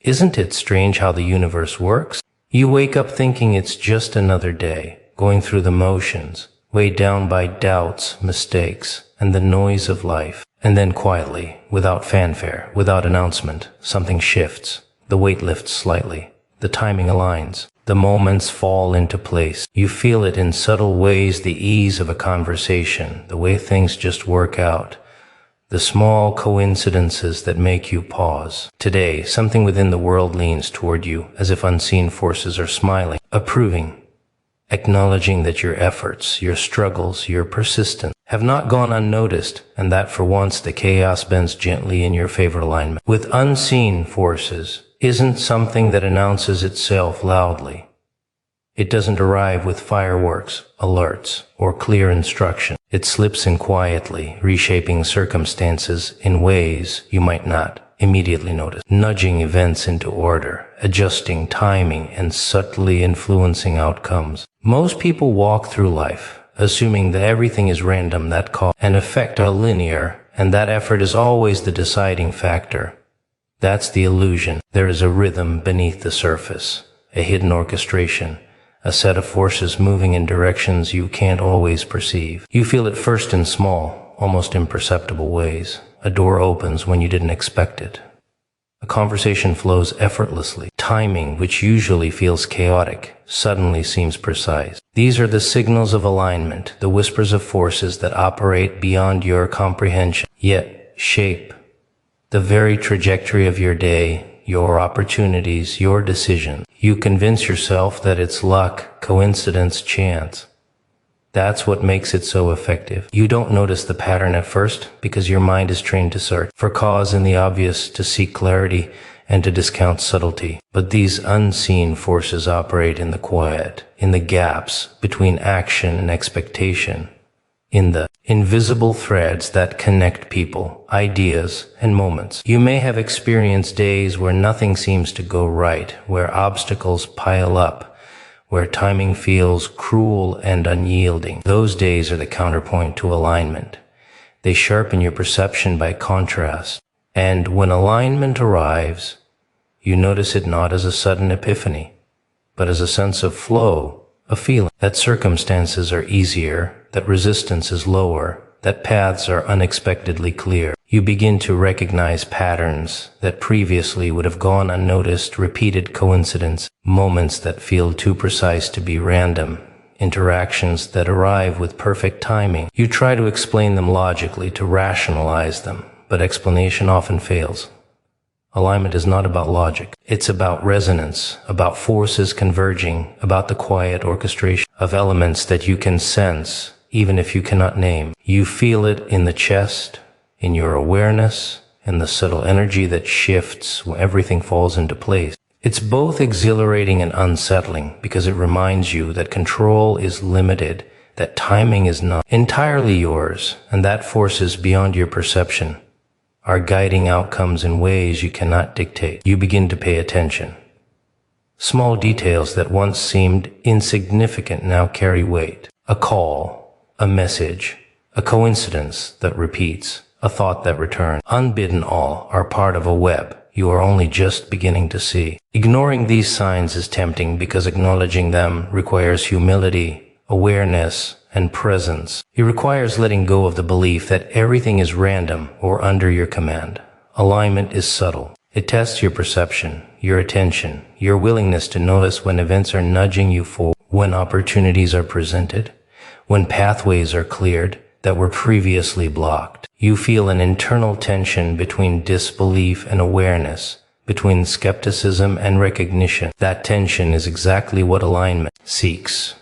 Isn't it strange how the universe works? You wake up thinking it's just another day, going through the motions, weighed down by doubts, mistakes, and the noise of life. And then quietly, without fanfare, without announcement, something shifts. The weight lifts slightly. The timing aligns. The moments fall into place. You feel it in subtle ways, the ease of a conversation, the way things just work out, the small coincidences that make you pause. Today, something within the world leans toward you, as if unseen forces are smiling, approving, acknowledging that your efforts, your struggles, your persistence have not gone unnoticed, and that for once the chaos bends gently in your favor. Alignment with unseen forces isn't something that announces itself loudly. It doesn't arrive with fireworks, alerts, or clear instruction. It slips in quietly, reshaping circumstances in ways you might not immediately notice, nudging events into order, adjusting timing, and subtly influencing outcomes. Most people walk through life assuming that everything is random, that cause and effect are linear, and that effort is always the deciding factor. That's the illusion. There is a rhythm beneath the surface, a hidden orchestration, a set of forces moving in directions you can't always perceive. You feel it first in small, almost imperceptible ways. A door opens when you didn't expect it. A conversation flows effortlessly. Timing, which usually feels chaotic, suddenly seems precise. These are the signals of alignment, the whispers of forces that operate beyond your comprehension, yet shape the very trajectory of your day, your opportunities, your decisions. You convince yourself that it's luck, coincidence, chance. That's what makes it so effective. You don't notice the pattern at first because your mind is trained to search for cause in the obvious, to seek clarity, and to discount subtlety. But these unseen forces operate in the quiet, in the gaps between action and expectation, in the invisible threads that connect people, ideas, and moments. You may have experienced days where nothing seems to go right, where obstacles pile up, where timing feels cruel and unyielding. Those days are the counterpoint to alignment. They sharpen your perception by contrast. And when alignment arrives, you notice it not as a sudden epiphany, but as a sense of flow, a feeling that circumstances are easier, that resistance is lower, that paths are unexpectedly clear. You begin to recognize patterns that previously would have gone unnoticed, repeated coincidence, moments that feel too precise to be random, interactions that arrive with perfect timing. You try to explain them logically, to rationalize them, but explanation often fails. Alignment is not about logic. It's about resonance, about forces converging, about the quiet orchestration of elements that you can sense, even if you cannot name. You feel it in the chest, in your awareness, in the subtle energy that shifts when everything falls into place. It's both exhilarating and unsettling because it reminds you that control is limited, that timing is not entirely yours, and that forces beyond your perception are guiding outcomes in ways you cannot dictate. You begin to pay attention. Small details that once seemed insignificant now carry weight. A call, a message, a coincidence that repeats, a thought that returns. Unbidden, all are part of a web you are only just beginning to see. Ignoring these signs is tempting because acknowledging them requires humility, awareness, and presence. It requires letting go of the belief that everything is random or under your command. Alignment is subtle. It tests your perception, your attention, your willingness to notice when events are nudging you forward, when opportunities are presented, when pathways are cleared that were previously blocked. You feel an internal tension between disbelief and awareness, between skepticism and recognition. That tension is exactly what alignment seeks.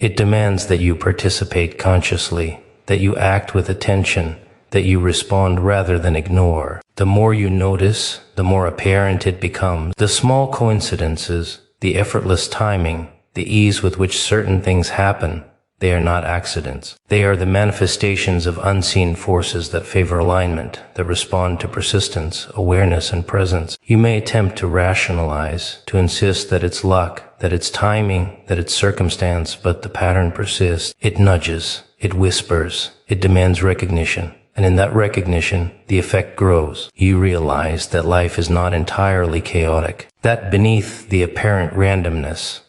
It demands that you participate consciously, that you act with attention, that you respond rather than ignore. The more you notice, the more apparent it becomes. The small coincidences, the effortless timing, the ease with which certain things happen, they are not accidents. They are the manifestations of unseen forces that favor alignment, that respond to persistence, awareness, and presence. You may attempt to rationalize, to insist that it's luck, that it's timing, that it's circumstance, but the pattern persists. It nudges, it whispers, it demands recognition. And in that recognition, the effect grows. You realize that life is not entirely chaotic, that beneath the apparent randomness,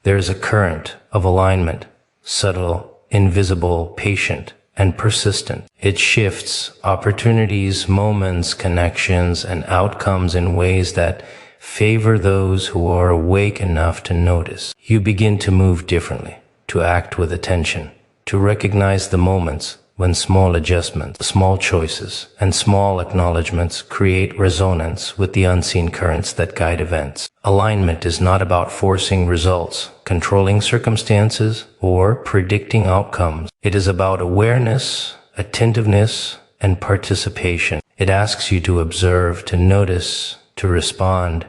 there is a current of alignment, subtle, invisible, patient, and persistent. It shifts opportunities, moments, connections, and outcomes in ways that favor those who are awake enough to notice. You begin to move differently, to act with attention, to recognize the moments when small adjustments, small choices, and small acknowledgments create resonance with the unseen currents that guide events. Alignment is not about forcing results, controlling circumstances, or predicting outcomes. It is about awareness, attentiveness, and participation. It asks you to observe, to notice, to respond,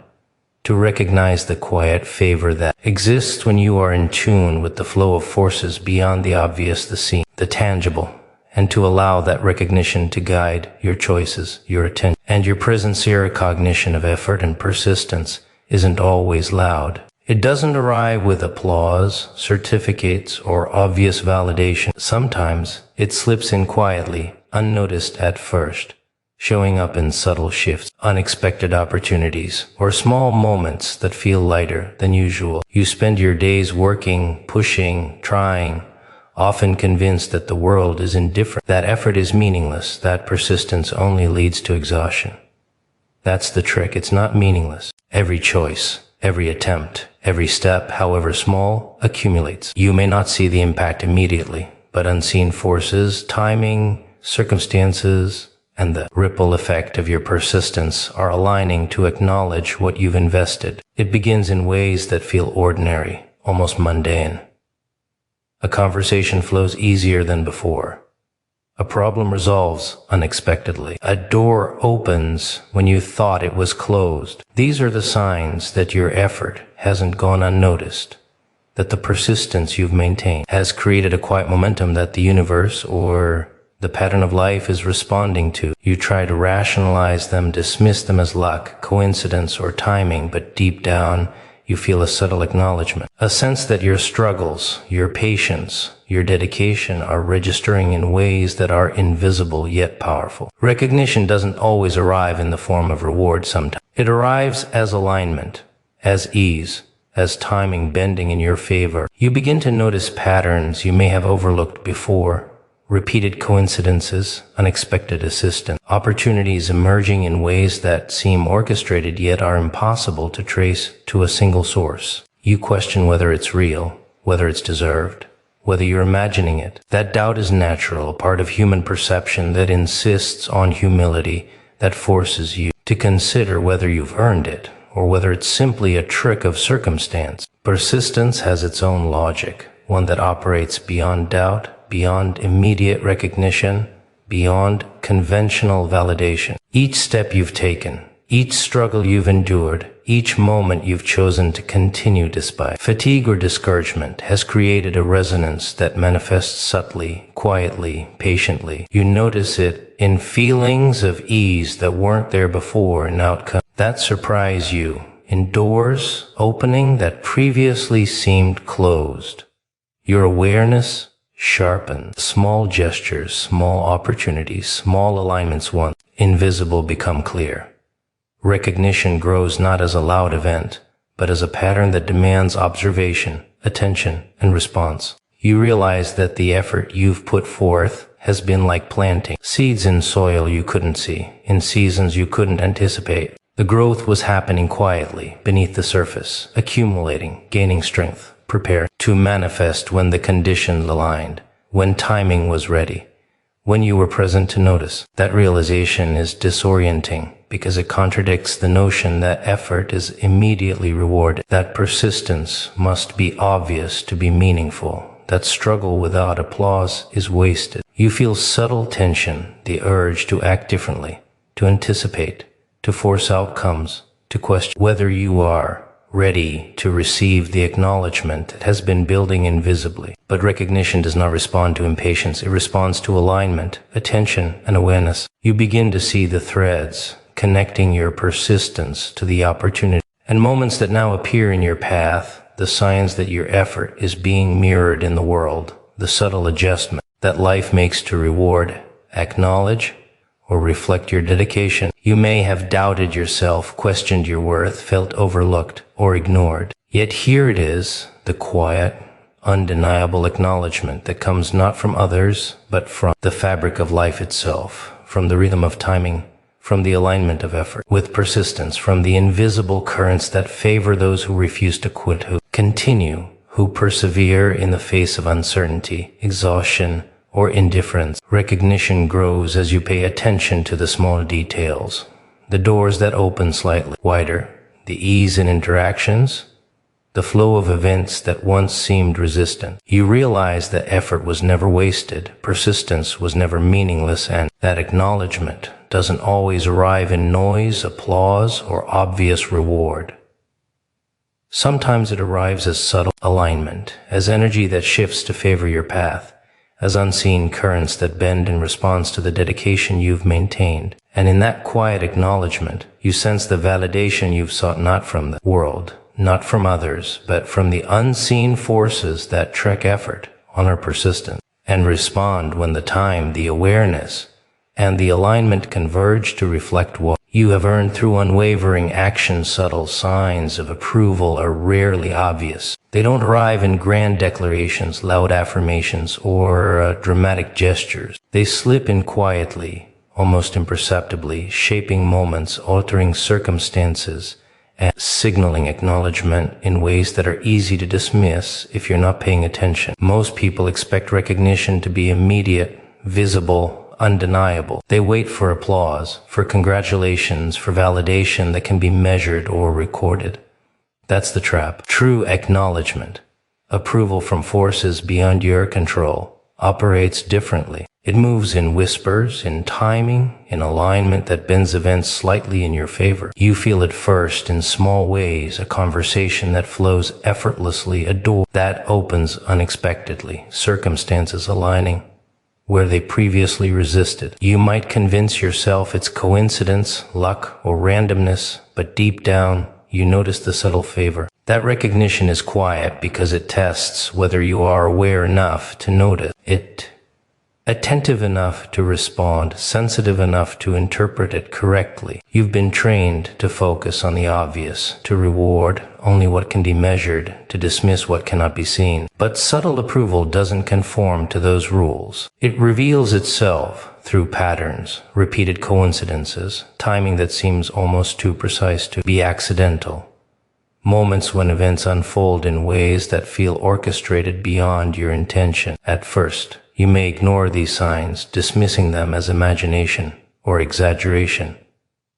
to recognize the quiet favor that exists when you are in tune with the flow of forces beyond the obvious, the seen, the tangible, and to allow that recognition to guide your choices, your attention, and your sincere cognition of effort and persistence isn't always loud. It doesn't arrive with applause, certificates, or obvious validation. Sometimes it slips in quietly, unnoticed at first, showing up in subtle shifts, unexpected opportunities, or small moments that feel lighter than usual. You spend your days working, pushing, trying, often convinced that the world is indifferent, that effort is meaningless, that persistence only leads to exhaustion. That's the trick. It's not meaningless. Every choice, every attempt, every step, however small, accumulates. You may not see the impact immediately, but unseen forces, timing, circumstances, and the ripple effect of your persistence are aligning to acknowledge what you've invested. It begins in ways that feel ordinary, almost mundane. A conversation flows easier than before. A problem resolves unexpectedly. A door opens when you thought it was closed. These are the signs that your effort hasn't gone unnoticed, that the persistence you've maintained has created a quiet momentum that the universe or the pattern of life is responding to. You try to rationalize them, dismiss them as luck, coincidence, or timing, but deep down, you feel a subtle acknowledgement, a sense that your struggles, your patience, your dedication are registering in ways that are invisible yet powerful. Recognition doesn't always arrive in the form of reward sometimes. It arrives as alignment, as ease, as timing bending in your favor. You begin to notice patterns you may have overlooked before, repeated coincidences, unexpected assistance, opportunities emerging in ways that seem orchestrated yet are impossible to trace to a single source. You question whether it's real, whether it's deserved, whether you're imagining it. That doubt is natural, a part of human perception that insists on humility, that forces you to consider whether you've earned it, or whether it's simply a trick of circumstance. Persistence has its own logic, one that operates beyond doubt, beyond immediate recognition, beyond conventional validation. Each step you've taken, each struggle you've endured, each moment you've chosen to continue despite fatigue or discouragement has created a resonance that manifests subtly, quietly, patiently. You notice it in feelings of ease that weren't there before, in outcomes that surprise you, in doors opening that previously seemed closed. Your awareness sharpens. Small gestures, small opportunities, small alignments once invisible become clear. Recognition grows not as a loud event, but as a pattern that demands observation, attention, and response. You realize that the effort you've put forth has been like planting seeds in soil you couldn't see, in seasons you couldn't anticipate. The growth was happening quietly, beneath the surface, accumulating, gaining strength, prepared to manifest when the conditions aligned, when timing was ready, when you were present to notice. That realization is disorienting because it contradicts the notion that effort is immediately rewarded, that persistence must be obvious to be meaningful, that struggle without applause is wasted. You feel subtle tension, the urge to act differently, to anticipate, to force outcomes, to question whether you are ready to receive the acknowledgement that has been building invisibly. But recognition does not respond to impatience. It responds to alignment, attention, and awareness. You begin to see the threads connecting your persistence to the opportunity and moments that now appear in your path, the signs that your effort is being mirrored in the world, the subtle adjustment that life makes to reward acknowledge, or reflect your dedication. You may have doubted yourself, questioned your worth, felt overlooked or ignored. Yet here it is, the quiet, undeniable acknowledgement that comes not from others, but from the fabric of life itself, from the rhythm of timing, from the alignment of effort with persistence, from the invisible currents that favor those who refuse to quit, who continue, who persevere in the face of uncertainty, exhaustion, or indifference. Recognition grows as you pay attention to the small details, the doors that open slightly wider, the ease in interactions, the flow of events that once seemed resistant. You realize that effort was never wasted, persistence was never meaningless, and that acknowledgement doesn't always arrive in noise, applause, or obvious reward. Sometimes it arrives as subtle alignment, as energy that shifts to favor your path, as unseen currents that bend in response to the dedication you've maintained. And in that quiet acknowledgement, you sense the validation you've sought not from the world, not from others, but from the unseen forces that trek effort, honor persistence, and respond when the time, the awareness, and the alignment converge to reflect what you have earned through unwavering action. Subtle signs of approval are rarely obvious. They don't arrive in grand declarations, loud affirmations, or dramatic gestures. They slip in quietly, almost imperceptibly, shaping moments, altering circumstances, and signaling acknowledgement in ways that are easy to dismiss if you're not paying attention. Most people expect recognition to be immediate, visible, undeniable. They wait for applause, for congratulations, for validation that can be measured or recorded. That's the trap. True acknowledgement, approval from forces beyond your control, operates differently. It moves in whispers, in timing, in alignment that bends events slightly in your favor. You feel it first in small ways, a conversation that flows effortlessly, a door that opens unexpectedly, circumstances aligning where they previously resisted. You might convince yourself it's coincidence, luck, or randomness, but deep down, you notice the subtle favor. That recognition is quiet because it tests whether you are aware enough to notice it, attentive enough to respond, sensitive enough to interpret it correctly. You've been trained to focus on the obvious, to reward only what can be measured, to dismiss what cannot be seen. But subtle approval doesn't conform to those rules. It reveals itself through patterns, repeated coincidences, timing that seems almost too precise to be accidental. Moments when events unfold in ways that feel orchestrated beyond your intention. At first, you may ignore these signs, dismissing them as imagination or exaggeration,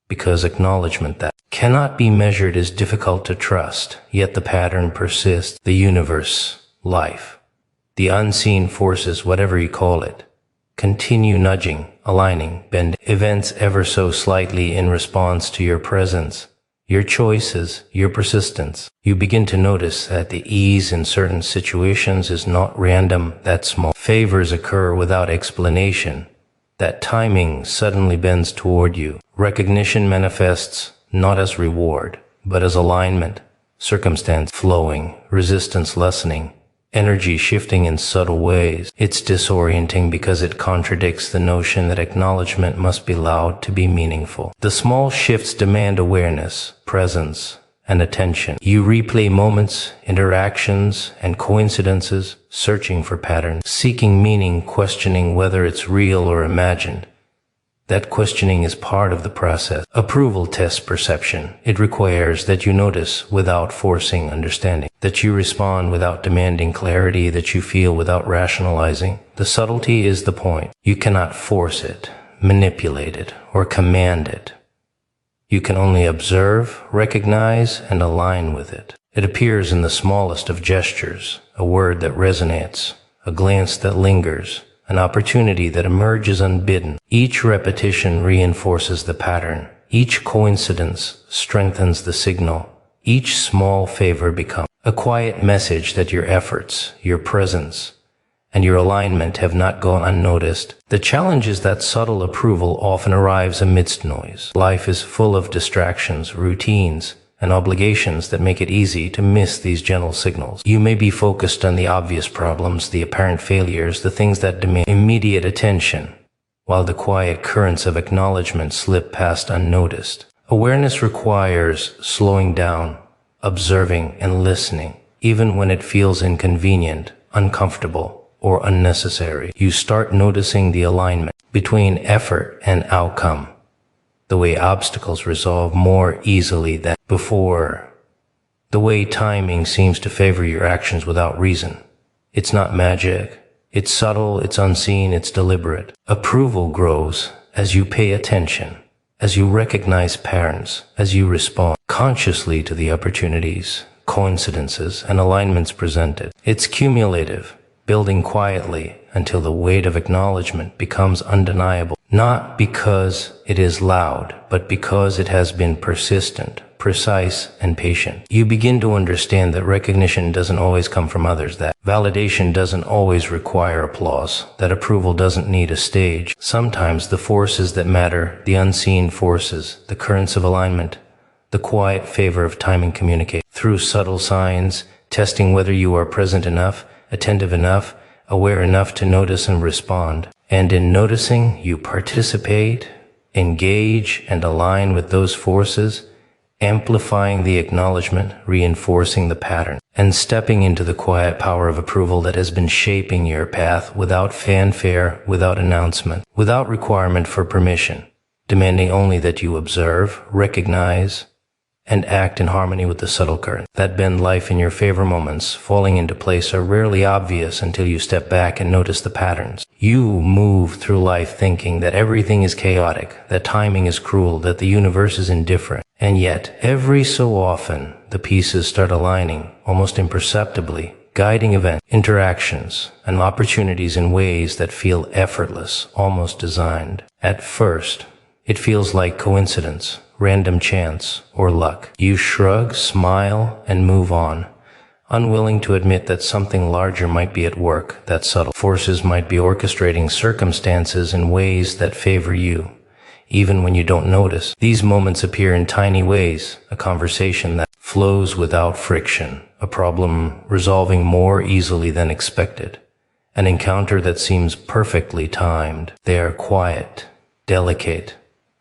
because acknowledgement that cannot be measured is difficult to trust, yet the pattern persists. The universe, life, the unseen forces, whatever you call it, continue nudging, aligning, bending events ever so slightly in response to your presence, your choices, your persistence. You begin to notice that the ease in certain situations is not random, that small favors occur without explanation, that timing suddenly bends toward you. Recognition manifests not as reward, but as alignment, circumstance flowing, resistance lessening, energy shifting in subtle ways. It's disorienting because it contradicts the notion that acknowledgement must be loud to be meaningful. The small shifts demand awareness, presence, and attention. You replay moments, interactions, and coincidences, searching for patterns, seeking meaning, questioning whether it's real or imagined. That questioning is part of the process. Approval tests perception. It requires that you notice without forcing understanding, that you respond without demanding clarity, that you feel without rationalizing. The subtlety is the point. You cannot force it, manipulate it, or command it. You can only observe, recognize, and align with it. It appears in the smallest of gestures, a word that resonates, a glance that lingers, an opportunity that emerges unbidden. Each repetition reinforces the pattern. Each coincidence strengthens the signal. Each small favor becomes a quiet message that your efforts, your presence, and your alignment have not gone unnoticed. The challenge is that subtle approval often arrives amidst noise. Life is full of distractions, routines, and obligations that make it easy to miss these gentle signals. You may be focused on the obvious problems, the apparent failures, the things that demand immediate attention. while the quiet currents of acknowledgement slip past unnoticed. Awareness requires slowing down, observing, and listening, even when it feels inconvenient, uncomfortable, or unnecessary. You start noticing the alignment between effort and outcome, the way obstacles resolve more easily than before, the way timing seems to favor your actions without reason. It's not magic. It's subtle, it's unseen, it's deliberate. Approval grows as you pay attention, as you recognize patterns, as you respond consciously to the opportunities, coincidences, and alignments presented. It's cumulative, building quietly until the weight of acknowledgement becomes undeniable, not because it is loud, but because it has been persistent, precise, and patient. You begin to understand that recognition doesn't always come from others, that validation doesn't always require applause, that approval doesn't need a stage. Sometimes the forces that matter, the unseen forces, the currents of alignment, the quiet favor of timing communicate through subtle signs, testing whether you are present enough, attentive enough, aware enough to notice and respond. And in noticing, you participate, engage, and align with those forces, amplifying the acknowledgement, reinforcing the pattern, and stepping into the quiet power of approval that has been shaping your path without fanfare, without announcement, without requirement for permission, demanding only that you observe, recognize, and act in harmony with the subtle current that bend life in your favor. Moments falling into place are rarely obvious until you step back and notice the patterns. You move through life thinking that everything is chaotic, that timing is cruel, that the universe is indifferent. And yet, every so often, the pieces start aligning, almost imperceptibly, guiding events, interactions, and opportunities in ways that feel effortless, almost designed. At first, it feels like coincidence, random chance, or luck. You shrug, smile, and move on, unwilling to admit that something larger might be at work, that subtle forces might be orchestrating circumstances in ways that favor you. Even when you don't notice, these moments appear in tiny ways, a conversation that flows without friction, a problem resolving more easily than expected, an encounter that seems perfectly timed. They are quiet, delicate,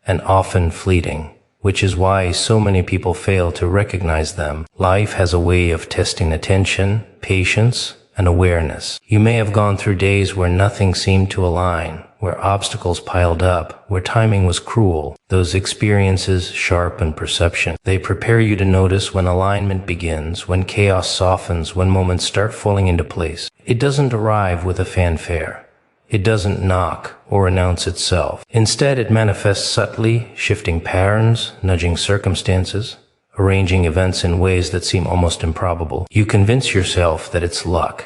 and often fleeting, which is why so many people fail to recognize them. Life has a way of testing attention, patience, and awareness. You may have gone through days where nothing seemed to align, where obstacles piled up, where timing was cruel. Those experiences sharpen perception. They prepare you to notice when alignment begins, when chaos softens, when moments start falling into place. It doesn't arrive with a fanfare. It doesn't knock or announce itself. Instead, it manifests subtly, shifting patterns, nudging circumstances, arranging events in ways that seem almost improbable. You convince yourself that it's luck,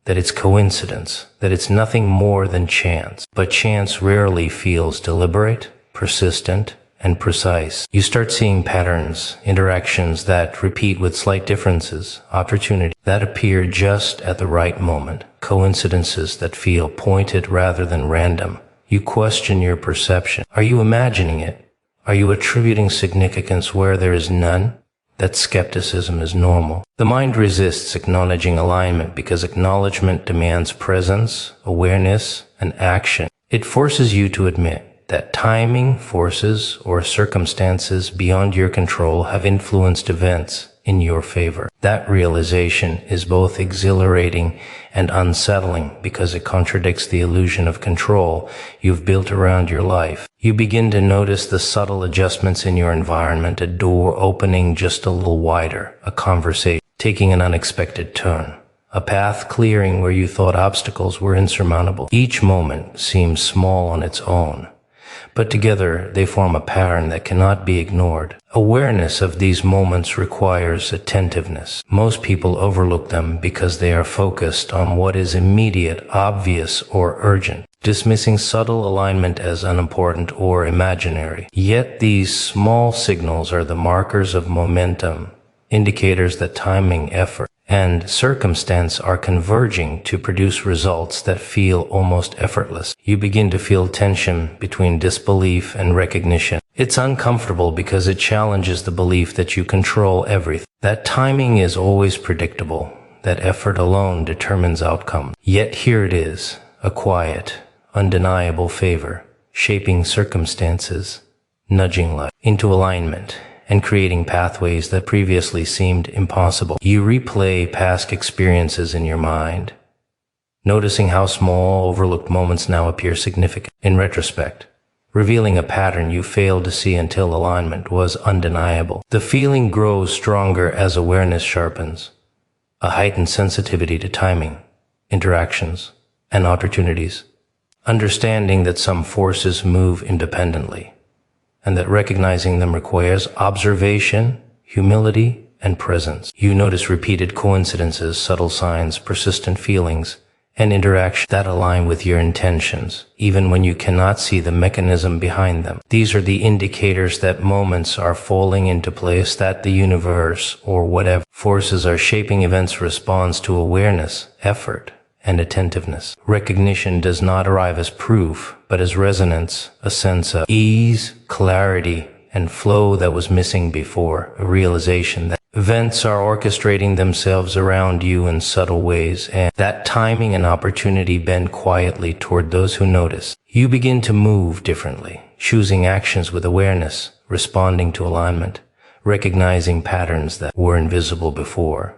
that it's coincidence, that it's nothing more than chance. But chance rarely feels deliberate, persistent, and precise. You start seeing patterns, interactions that repeat with slight differences, opportunities that appear just at the right moment, coincidences that feel pointed rather than random. You question your perception. Are you imagining it? Are you attributing significance where there is none? That skepticism is normal. The mind resists acknowledging alignment because acknowledgement demands presence, awareness, and action. It forces you to admit that timing, forces, or circumstances beyond your control have influenced events in your favor. That realization is both exhilarating and unsettling because it contradicts the illusion of control you've built around your life. You begin to notice the subtle adjustments in your environment, a door opening just a little wider, a conversation taking an unexpected turn, a path clearing where you thought obstacles were insurmountable. Each moment seems small on its own, but together they form a pattern that cannot be ignored. Awareness of these moments requires attentiveness. Most people overlook them because they are focused on what is immediate, obvious, or urgent, dismissing subtle alignment as unimportant or imaginary. Yet these small signals are the markers of momentum, indicators that timing, effort, and circumstance are converging to produce results that feel almost effortless. You begin to feel tension between disbelief and recognition. It's uncomfortable because it challenges the belief that you control everything, that timing is always predictable, that effort alone determines outcome. Yet here it is, a quiet, undeniable favor, shaping circumstances, nudging life into alignment, and creating pathways that previously seemed impossible. You replay past experiences in your mind, noticing how small, overlooked moments now appear significant in retrospect, revealing a pattern you failed to see until alignment was undeniable. The feeling grows stronger as awareness sharpens, a heightened sensitivity to timing, interactions, and opportunities, understanding that some forces move independently, and that recognizing them requires observation, humility, and presence. You notice repeated coincidences, subtle signs, persistent feelings, and interactions that align with your intentions, even when you cannot see the mechanism behind them. These are the indicators that moments are falling into place, that the universe, or whatever forces are shaping events responds to awareness, effort, and attentiveness. Recognition does not arrive as proof, but as resonance, a sense of ease, clarity, and flow that was missing before, a realization that events are orchestrating themselves around you in subtle ways, and that timing and opportunity bend quietly toward those who notice. You begin to move differently, choosing actions with awareness, responding to alignment, recognizing patterns that were invisible before,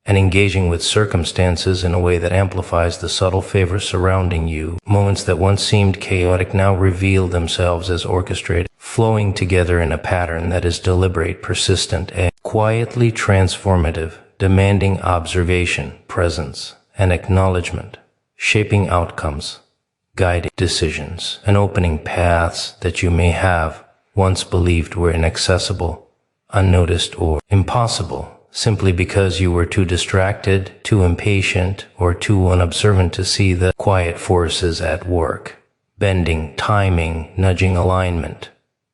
and engaging with circumstances in a way that amplifies the subtle favor surrounding you. Moments that once seemed chaotic now reveal themselves as orchestrated, flowing together in a pattern that is deliberate, persistent, and quietly transformative, demanding observation, presence, and acknowledgement, shaping outcomes, guiding decisions, and opening paths that you may have once believed were inaccessible, unnoticed, or impossible, simply because you were too distracted, too impatient, or too unobservant to see the quiet forces at work, bending, timing, nudging alignment,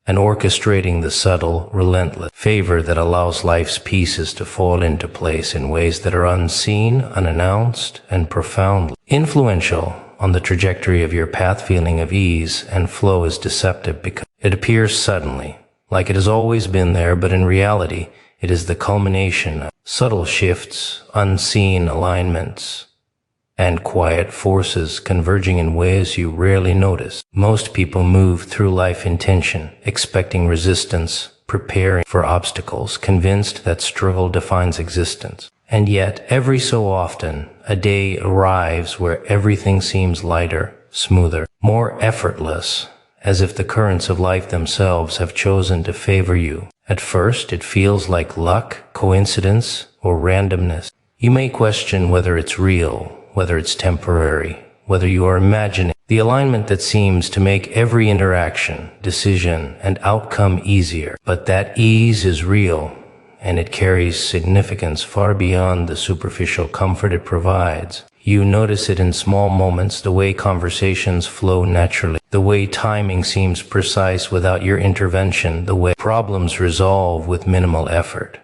and orchestrating the subtle, relentless favor that allows life's pieces to fall into place in ways that are unseen, unannounced, and profoundly influential on the trajectory of your path. Feeling of ease and flow is deceptive because it appears suddenly, like it has always been there, but in reality, it is the culmination of subtle shifts, unseen alignments, and quiet forces converging in ways you rarely notice. Most people move through life in tension, expecting resistance, preparing for obstacles, convinced that struggle defines existence. And yet, every so often, a day arrives where everything seems lighter, smoother, more effortless, as if the currents of life themselves have chosen to favor you. At first, it feels like luck, coincidence, or randomness. You may question whether it's real, whether it's temporary, whether you are imagining the alignment that seems to make every interaction, decision, and outcome easier. But that ease is real, and it carries significance far beyond the superficial comfort it provides. You notice it in small moments, the way conversations flow naturally, the way timing seems precise without your intervention, the way problems resolve with minimal effort,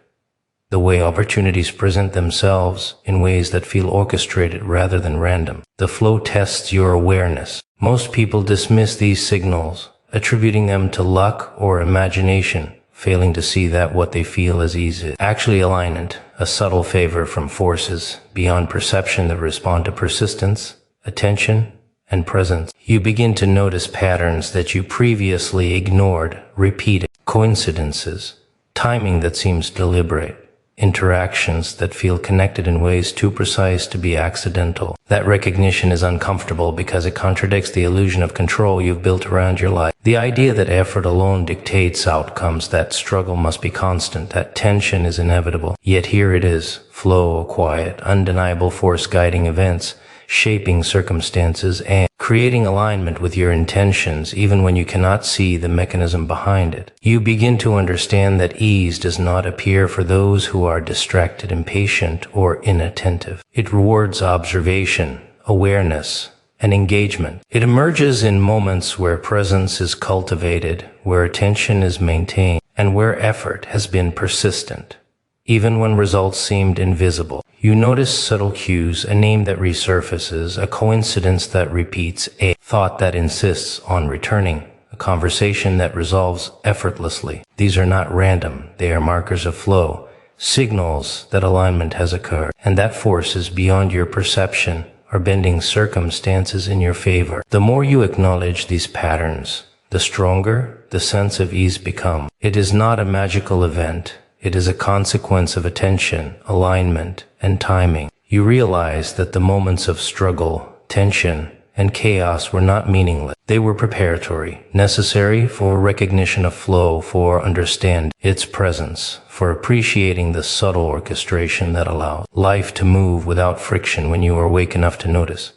the way opportunities present themselves in ways that feel orchestrated rather than random. The flow tests your awareness. Most people dismiss these signals, attributing them to luck or imagination, failing to see that what they feel is ease is actually alignment, a subtle favor from forces beyond perception that respond to persistence, attention, and presence. You begin to notice patterns that you previously ignored, repeated coincidences, timing that seems deliberate, interactions that feel connected in ways too precise to be accidental. That recognition is uncomfortable because it contradicts the illusion of control you've built around your life. The idea that effort alone dictates outcomes, that struggle must be constant, that tension is inevitable. Yet here it is, flow, a quiet, undeniable force guiding events, shaping circumstances, and creating alignment with your intentions even when you cannot see the mechanism behind it. You begin to understand that ease does not appear for those who are distracted, impatient, or inattentive. It rewards observation, awareness, and engagement. It emerges in moments where presence is cultivated, where attention is maintained, and where effort has been persistent, even when results seemed invisible. You notice subtle cues, a name that resurfaces, a coincidence that repeats, a thought that insists on returning, a conversation that resolves effortlessly. These are not random. They are markers of flow, signals that alignment has occurred, and that forces beyond your perception are bending circumstances in your favor. The more you acknowledge these patterns, the stronger the sense of ease becomes. It is not a magical event. It is a consequence of attention, alignment, and timing. You realize that the moments of struggle, tension, and chaos were not meaningless. They were preparatory, necessary for recognition of flow, for understanding its presence, for appreciating the subtle orchestration that allows life to move without friction when you are awake enough to notice.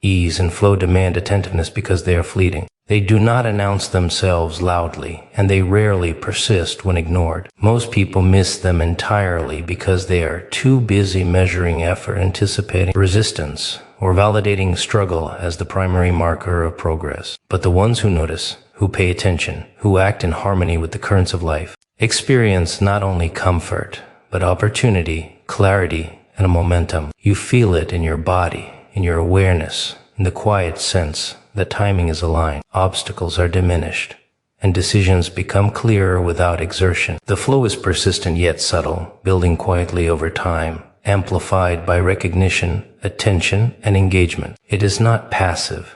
Ease and flow demand attentiveness because they are fleeting. They do not announce themselves loudly, and they rarely persist when ignored. Most people miss them entirely because they are too busy measuring effort, anticipating resistance, or validating struggle as the primary marker of progress. But the ones who notice, who pay attention, who act in harmony with the currents of life, experience not only comfort, but opportunity, clarity, and a momentum. You feel it in your body, in your awareness, in the quiet sense that timing is aligned, obstacles are diminished, and decisions become clearer without exertion. The flow is persistent yet subtle, building quietly over time, amplified by recognition, attention, and engagement. It is not passive.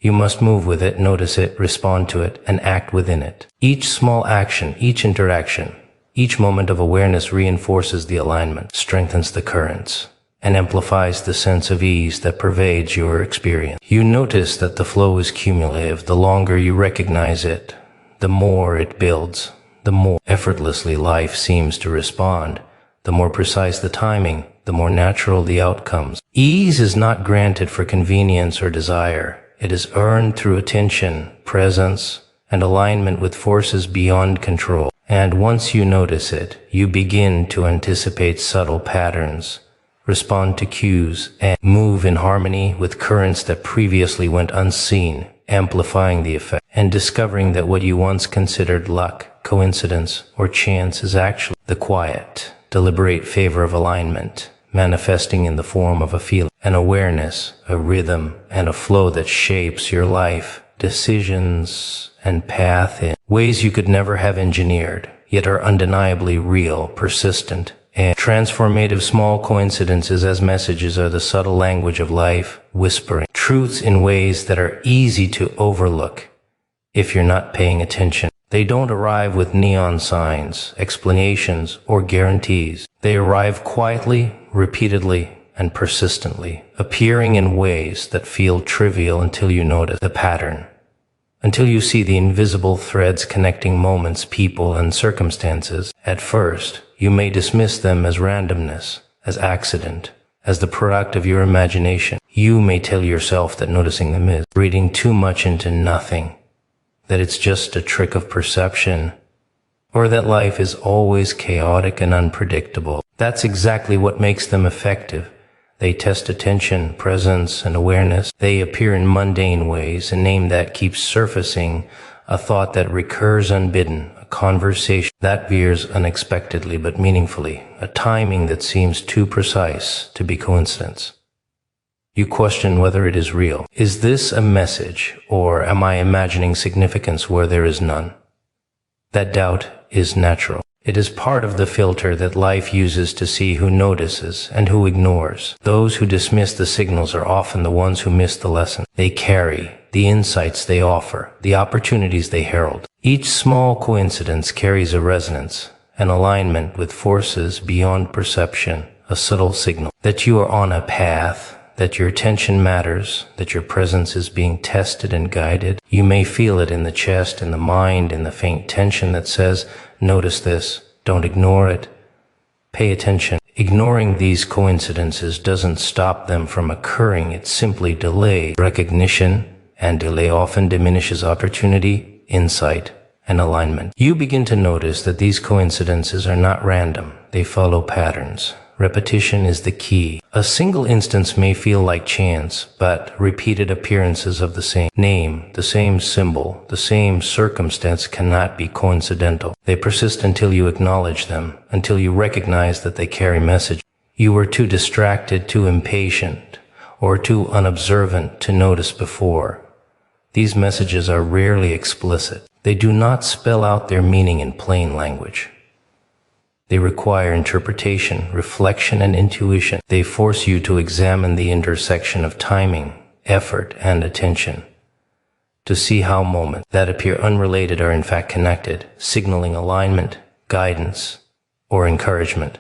You must move with it, notice it, respond to it, and act within it. Each small action, each interaction, each moment of awareness reinforces the alignment, strengthens the currents, and amplifies the sense of ease that pervades your experience. You notice that the flow is cumulative. The longer you recognize it, the more it builds, the more effortlessly life seems to respond, the more precise the timing, the more natural the outcomes. Ease is not granted for convenience or desire. It is earned through attention, presence, and alignment with forces beyond control. And once you notice it, you begin to anticipate subtle patterns, respond to cues, and move in harmony with currents that previously went unseen, amplifying the effect, and discovering that what you once considered luck, coincidence, or chance is actually the quiet, deliberate favor of alignment, manifesting in the form of a feeling, an awareness, a rhythm, and a flow that shapes your life, decisions, and path in ways you could never have engineered, yet are undeniably real, persistent, and transformative. Small coincidences as messages are the subtle language of life, whispering truths in ways that are easy to overlook if you're not paying attention. They don't arrive with neon signs, explanations, or guarantees. They arrive quietly, repeatedly, and persistently, appearing in ways that feel trivial until you notice the pattern, until you see the invisible threads connecting moments, people, and circumstances. At first, you may dismiss them as randomness, as accident, as the product of your imagination. You may tell yourself that noticing them is reading too much into nothing, that it's just a trick of perception, or that life is always chaotic and unpredictable. That's exactly what makes them effective. They test attention, presence, and awareness. They appear in mundane ways, a name that keeps surfacing, a thought that recurs unbidden, a conversation that veers unexpectedly but meaningfully, a timing that seems too precise to be coincidence. You question whether it is real. Is this a message, or am I imagining significance where there is none? That doubt is natural. It is part of the filter that life uses to see who notices and who ignores. Those who dismiss the signals are often the ones who miss the lesson they carry, the insights they offer, the opportunities they herald. Each small coincidence carries a resonance, an alignment with forces beyond perception, a subtle signal that you are on a path, that your attention matters, that your presence is being tested and guided. You may feel it in the chest, in the mind, in the faint tension that says, notice this, don't ignore it, pay attention. Ignoring these coincidences doesn't stop them from occurring, it simply delays recognition, and delay often diminishes opportunity, insight, and alignment. You begin to notice that these coincidences are not random, they follow patterns. Repetition is the key. A single instance may feel like chance, but repeated appearances of the same name, the same symbol, the same circumstance cannot be coincidental. They persist until you acknowledge them, until you recognize that they carry message. You were too distracted, too impatient, or too unobservant to notice before. These messages are rarely explicit. They do not spell out their meaning in plain language. They require interpretation, reflection, and intuition. They force you to examine the intersection of timing, effort, and attention, to see how moments that appear unrelated are in fact connected, signaling alignment, guidance, or encouragement.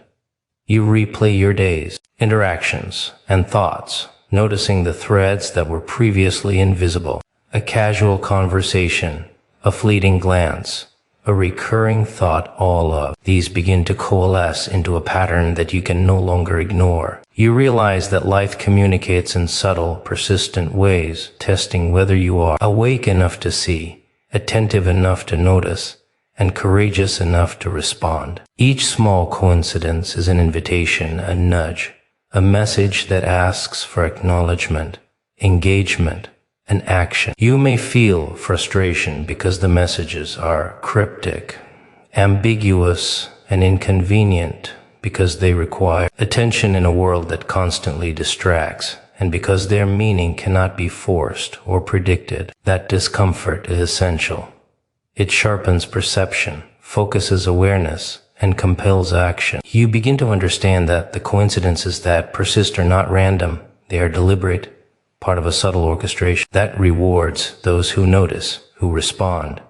You replay your days, interactions, and thoughts, noticing the threads that were previously invisible. A casual conversation, a fleeting glance, a recurring thought, all of these begin to coalesce into a pattern that you can no longer ignore. You realize that life communicates in subtle, persistent ways, testing whether you are awake enough to see, attentive enough to notice, and courageous enough to respond. Each small coincidence is an invitation, a nudge, a message that asks for acknowledgement, engagement, and action. You may feel frustration because the messages are cryptic, ambiguous, and inconvenient, because they require attention in a world that constantly distracts, and because their meaning cannot be forced or predicted. That discomfort is essential. It sharpens perception, focuses awareness, and compels action. You begin to understand that the coincidences that persist are not random. They are deliberate, part of a subtle orchestration that rewards those who notice, who respond,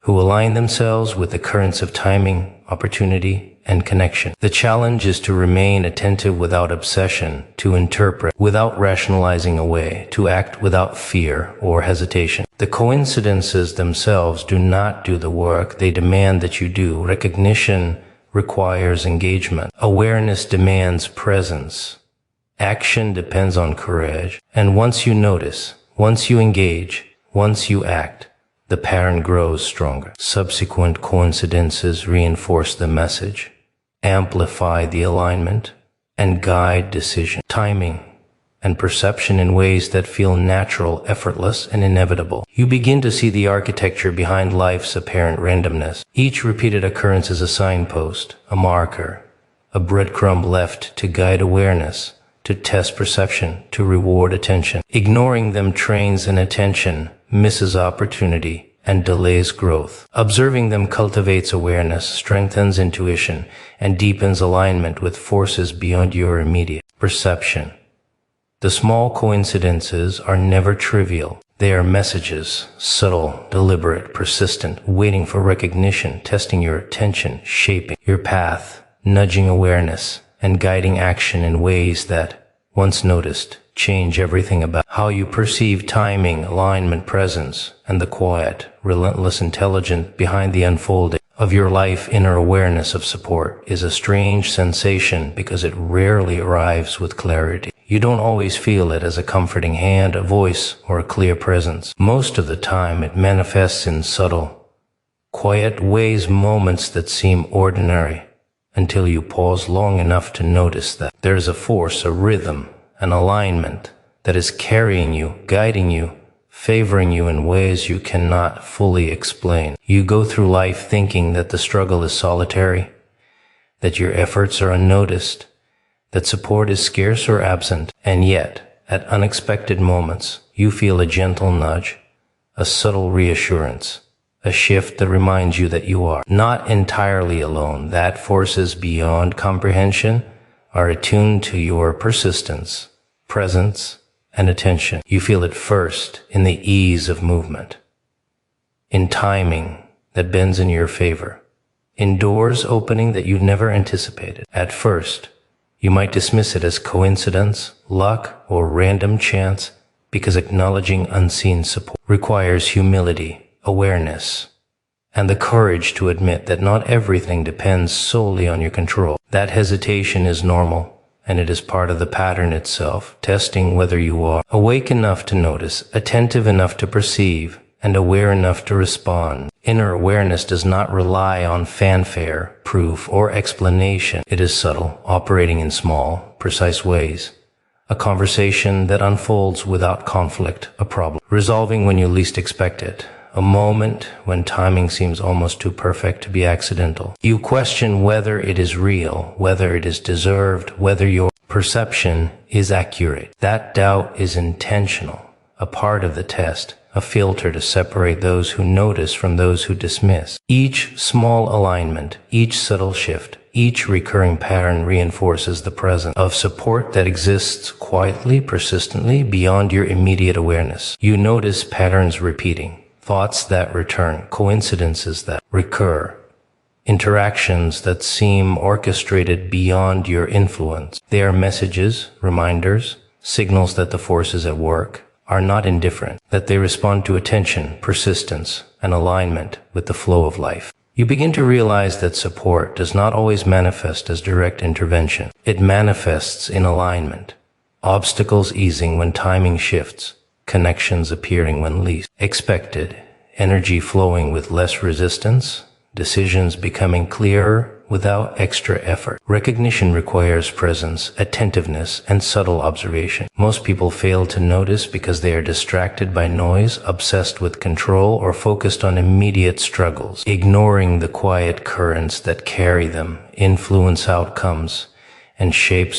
who align themselves with the currents of timing, opportunity, and connection. The challenge is to remain attentive without obsession, to interpret without rationalizing away, to act without fear or hesitation. The coincidences themselves do not do the work they demand that you do. Recognition requires engagement. Awareness demands presence. Action depends on courage. And once you notice, once you engage, once you act, the pattern grows stronger. Subsequent coincidences reinforce the message, amplify the alignment, and guide decision, timing, and perception in ways that feel natural, effortless, and inevitable. You begin to see the architecture behind life's apparent randomness. Each repeated occurrence is a signpost, a marker, a breadcrumb left to guide awareness, to test perception, to reward attention. Ignoring them trains inattention, misses opportunity, and delays growth. Observing them cultivates awareness, strengthens intuition, and deepens alignment with forces beyond your immediate perception. The small coincidences are never trivial. They are messages, subtle, deliberate, persistent, waiting for recognition, testing your attention, shaping your path, nudging awareness, and guiding action in ways that, once noticed, change everything about how you perceive timing, alignment, presence, and the quiet, relentless intelligence behind the unfolding of your life. Inner awareness of support is a strange sensation because it rarely arrives with clarity. You don't always feel it as a comforting hand, a voice, or a clear presence. Most of the time, it manifests in subtle, quiet ways, moments that seem ordinary, until you pause long enough to notice that there's a force, a rhythm, an alignment that is carrying you, guiding you, favoring you in ways you cannot fully explain. You go through life thinking that the struggle is solitary, that your efforts are unnoticed, that support is scarce or absent, and yet, at unexpected moments, you feel a gentle nudge, a subtle reassurance, a shift that reminds you that you are not entirely alone. That forces beyond comprehension are attuned to your persistence, presence, and attention. You feel it first in the ease of movement, in timing that bends in your favor, in doors opening that you never anticipated. At first, you might dismiss it as coincidence, luck, or random chance, because acknowledging unseen support requires humility, awareness, and the courage to admit that not everything depends solely on your control. That hesitation is normal, and it is part of the pattern itself, testing whether you are awake enough to notice, attentive enough to perceive, and aware enough to respond. Inner awareness does not rely on fanfare, proof, or explanation. It is subtle, operating in small, precise ways. A conversation that unfolds without conflict, a problem resolving when you least expect it. A moment when timing seems almost too perfect to be accidental. You question whether it is real, whether it is deserved, whether your perception is accurate. That doubt is intentional, a part of the test, a filter to separate those who notice from those who dismiss. Each small alignment, each subtle shift, Each recurring pattern reinforces the presence of support that exists quietly, persistently, beyond your immediate awareness. You notice patterns repeating, thoughts that return, coincidences that recur, interactions that seem orchestrated beyond your influence. They are messages, reminders, signals that the forces at work are not indifferent, that they respond to attention, persistence, and alignment with the flow of life. You begin to realize that support does not always manifest as direct intervention. It manifests in alignment, obstacles easing when timing shifts, connections appearing when least expected, energy flowing with less resistance, decisions becoming clearer without extra effort. Recognition requires presence, attentiveness, and subtle observation. Most people fail to notice because they are distracted by noise, obsessed with control, or focused on immediate struggles, ignoring the quiet currents that carry them, influence outcomes, and shape